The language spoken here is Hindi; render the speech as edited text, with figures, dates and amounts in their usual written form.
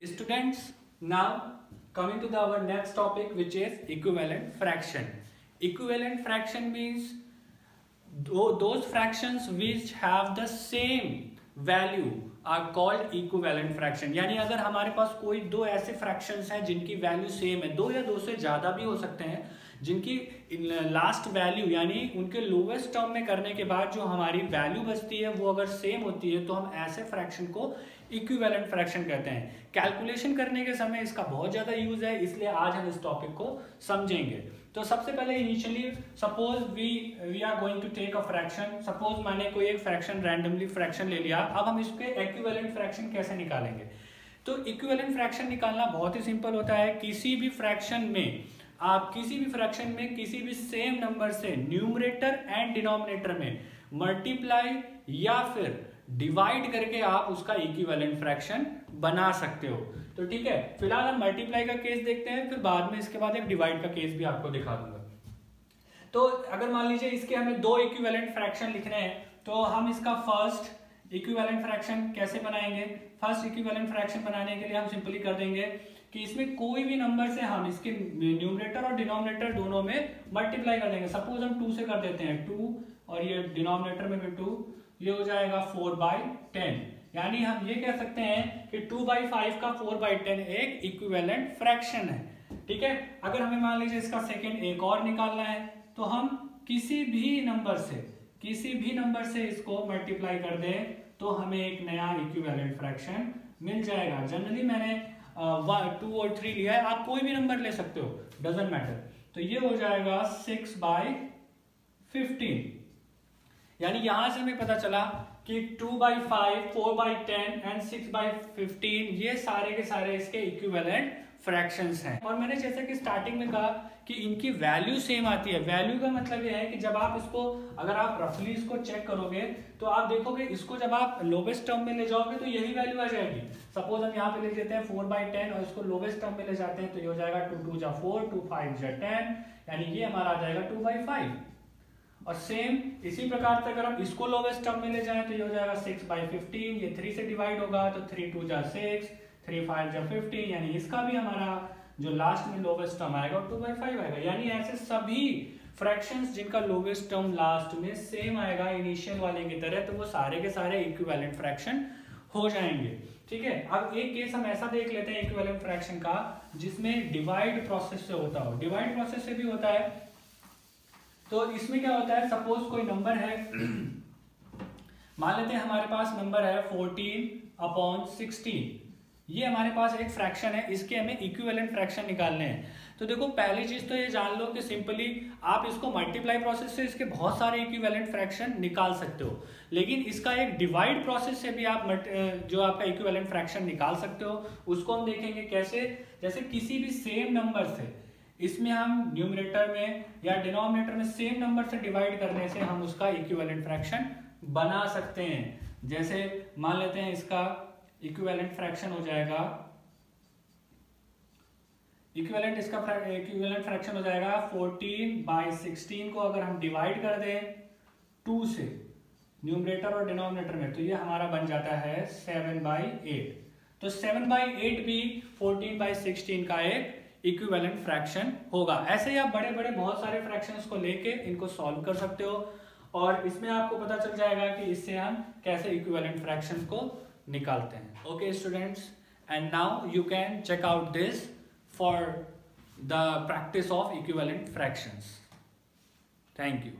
Students, now coming to our next topic, which is equivalent fraction. Equivalent fraction means those fractions which have the same value are called equivalent fraction. यानी अगर हमारे पास कोई दो ऐसे fractions हैं जिनकी वैल्यू सेम है, दो या दो से ज़्यादा भी हो सकते हैं, जिनकी लास्ट वैल्यू यानी उनके लोवेस्ट टर्म में करने के बाद जो हमारी वैल्यू बचती है वो अगर सेम होती है तो हम ऐसे फ्रैक्शन को इक्विवेलेंट फ्रैक्शन कहते हैं। कैलकुलेशन करने के समय इसका बहुत ज़्यादा यूज है, इसलिए आज हम इस टॉपिक को समझेंगे। तो सबसे पहले initially suppose we are going to take a fraction. Suppose मैंने कोई एक फ्रैक्शन रैंडमली फ्रैक्शन ले लिया, अब हम इसके इक्विवेलेंट फ्रैक्शन कैसे निकालेंगे। तो इक्विवेलेंट फ्रैक्शन निकालना बहुत ही सिंपल होता है। किसी भी फ्रैक्शन में किसी भी सेम नंबर से न्यूमरेटर एंड डिनोमिनेटर में मल्टीप्लाई या फिर डिवाइड करके आप उसका इक्विवेलेंट फ्रैक्शन बना सकते हो। तो ठीक है, फिलहाल हम मल्टीप्लाई का केस देखते हैं, फिर बाद में इसके बाद एक डिवाइड का केस भी आपको दिखा दूंगा। तो अगर मान लीजिए इसके हमें दो इक्विवेलेंट फ्रैक्शन लिखने हैं, तो हम इसका फर्स्ट इक्विवेलेंट फ्रैक्शन कैसे बनाएंगे। फर्स्ट इक्विवेलेंट फ्रैक्शन बनाने के लिए हम सिंपली कर देंगे कि इसमें कोई भी नंबर से हम इसके न्यूमरेटर और डिनोमिनेटर दोनों में मल्टीप्लाई कर देंगे। सपोज हम 2 से कर देते हैं 2 और ये डिनोमिनेटर में भी 2, ये हो जाएगा 4/10। यानी हम ये कह सकते हैं कि 2/5 का 4/10 एक इक्विवेलेंट फ्रैक्शन है। ठीक है, अगर हमें मान लीजिए इसका सेकेंड एक और निकालना है तो हम किसी भी नंबर से इसको मल्टीप्लाई कर दें तो हमें एक नया इक्विवेलेंट फ्रैक्शन मिल जाएगा। जनरली मैंने 2 और 3 लिया है, आप कोई भी नंबर ले सकते हो, डजंट मैटर। तो ये हो जाएगा 6/15। यानी यहां से हमें पता चला कि 2/5, 4/10 एंड 6/15 ये सारे के सारे इसके इक्विवेलेंट फ्रैक्शंस हैं। और मैंने जैसे कि स्टार्टिंग में कहा कि इनकी वैल्यू सेम आती है। वैल्यू का मतलब ये है कि जब आप इसको, अगर आप रफली इसको चेक करोगे तो आप देखोगे इसको जब आप लोवेस्ट टर्म में ले जाओगे तो यही वैल्यू आ जाएगी। सपोज हम यहाँ पे ले लेते हैं 4/10 और इसको लोवेस्ट टर्म में ले जाते हैं तो ये हो जाएगा 2 2 जा 4, 2 5 जा 10, यानी ये हमारा आ जाएगा 2/5। और सेम इसी प्रकार से अगर हम इसको लोवेस्ट टर्म में ले जाएं तो ये हो जाएगा 6/15। ये 3 से डिवाइड होगा तो 3 2 जा 6, 3 5 जा 15, यानी इसका भी हमारा जो लास्ट में लोवेस्ट टर्म आएगा 2/5 आएगा। यानी ऐसे सभी फ्रैक्शंस जिनका लोवेस्ट टर्म लास्ट में सेम आएगा इनिशियल वाले की तरह, तो वो सारे के सारे इक्विवेलेंट फ्रैक्शन हो जाएंगे। ठीक है, अब एक केस हम ऐसा देख लेते हैं इक्विवेलेंट फ्रैक्शन का जिसमें डिवाइड प्रोसेस से होता हो। डिवाइड प्रोसेस से भी होता है। तो इसमें क्या होता है, सपोज कोई नंबर है, मान लेते हैं हमारे पास नंबर है 14/16। ये हमारे पास एक फ्रैक्शन है, इसके हमें इक्विवेलेंट फ्रैक्शन निकालने हैं। तो देखो पहली चीज तो ये जान लो कि सिंपली आप इसको मल्टीप्लाई प्रोसेस से इसके बहुत सारे इक्विवेलेंट फ्रैक्शन निकाल सकते हो, लेकिन इसका एक डिवाइड प्रोसेस से भी आप जो आपका इक्विवेलेंट फ्रैक्शन निकाल सकते हो उसको हम देखेंगे कैसे। जैसे किसी भी सेम नंबर से इसमें हम न्यूमरेटर में या डिनोमिनेटर में सेम नंबर से डिवाइड करने से हम उसका इक्विवेलेंट फ्रैक्शन बना सकते हैं। जैसे मान लेते हैं इसका इक्विवेलेंट फ्रैक्शन हो जाएगा, इक्विवेलेंट फ्रैक्शन हो जाएगा 14/16 को अगर हम डिवाइड कर दें 2 से न्यूमरेटर और डिनोमिनेटर में तो ये हमारा बन जाता है 7/8। तो 7/8 भी 14/16 का एक इक्विवेलेंट फ्रैक्शन होगा। ऐसे ही आप बड़े बड़े बहुत सारे फ्रैक्शंस को लेके इनको सॉल्व कर सकते हो और इसमें आपको पता चल जाएगा कि इससे हम कैसे इक्विवेलेंट फ्रैक्शंस को निकालते हैं। Okay students, and now you can check out this for the practice of equivalent fractions. Thank you.